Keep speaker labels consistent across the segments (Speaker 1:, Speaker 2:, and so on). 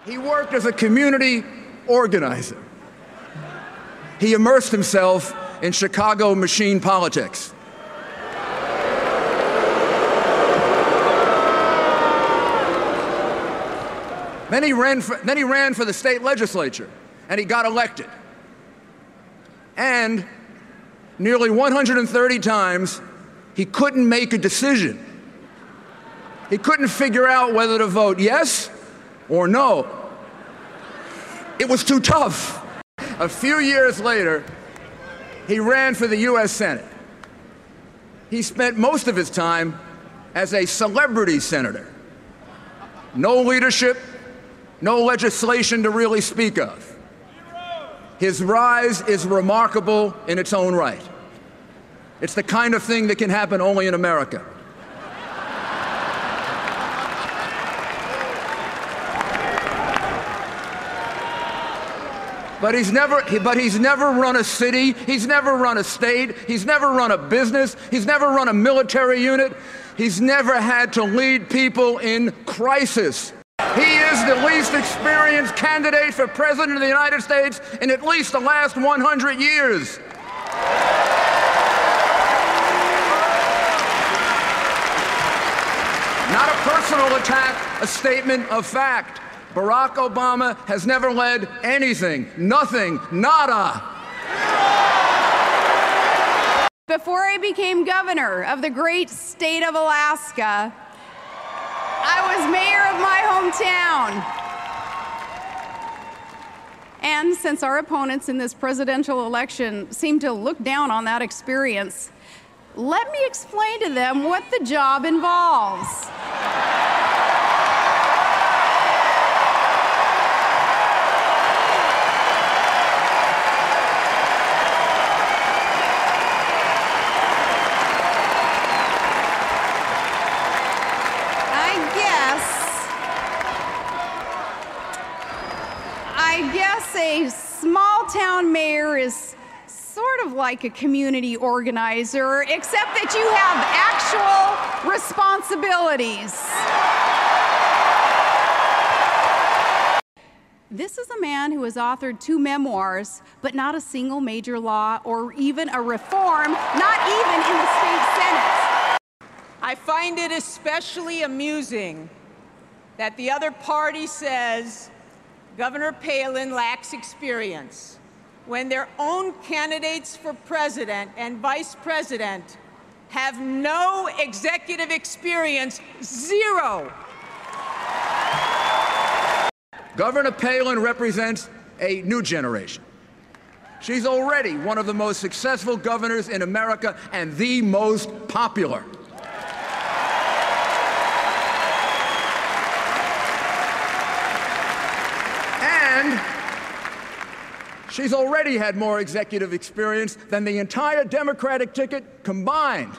Speaker 1: He worked as a community organizer. He immersed himself in Chicago machine politics. Then he ran for the state legislature, and he got elected. And nearly 130 times, he couldn't make a decision. He couldn't figure out whether to vote yes or no. It was too tough. A few years later, he ran for the U.S. Senate. He spent most of his time as a celebrity senator. No leadership, no legislation to really speak of. His rise is remarkable in its own right. It's the kind of thing that can happen only in America. But he's never run a city, he's never run a state, he's never run a business, he's never run a military unit, he's never had to lead people in crisis. He is the least experienced candidate for president of the United States in at least the last 100 years. Not a personal attack, a statement of fact. Barack Obama has never led anything, nothing, nada.
Speaker 2: Before I became governor of the great state of Alaska, I was mayor of my hometown. And since our opponents in this presidential election seem to look down on that experience, let me explain to them what the job involves. I guess a small-town mayor is sort of like a community organizer, except that you have actual responsibilities. This is a man who has authored 2 memoirs, but not a single major law or even a reform, not even in the state Senate.
Speaker 3: I find it especially amusing that the other party says Governor Palin lacks experience when their own candidates for president and vice president have no executive experience, zero.
Speaker 1: Governor Palin represents a new generation. She's already one of the most successful governors in America and the most popular. And she's already had more executive experience than the entire Democratic ticket combined.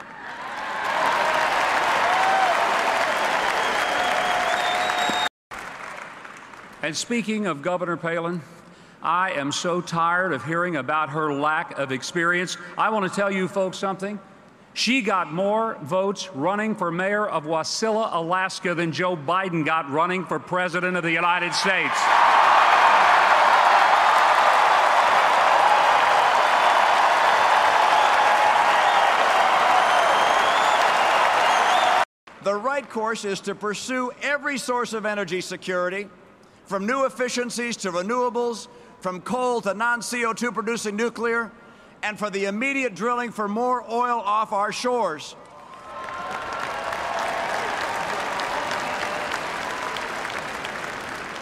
Speaker 4: And speaking of Governor Palin, I am so tired of hearing about her lack of experience. I want to tell you folks something. She got more votes running for mayor of Wasilla, Alaska than Joe Biden got running for president of the United States.
Speaker 5: The right course is to pursue every source of energy security, from new efficiencies to renewables, from coal to non-CO2 producing nuclear, and for the immediate drilling for more oil off our shores.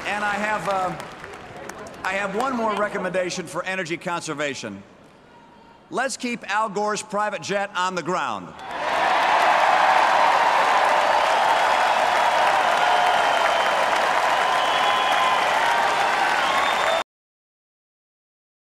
Speaker 5: And I have one more recommendation for energy conservation. Let's keep Al Gore's private jet on the ground.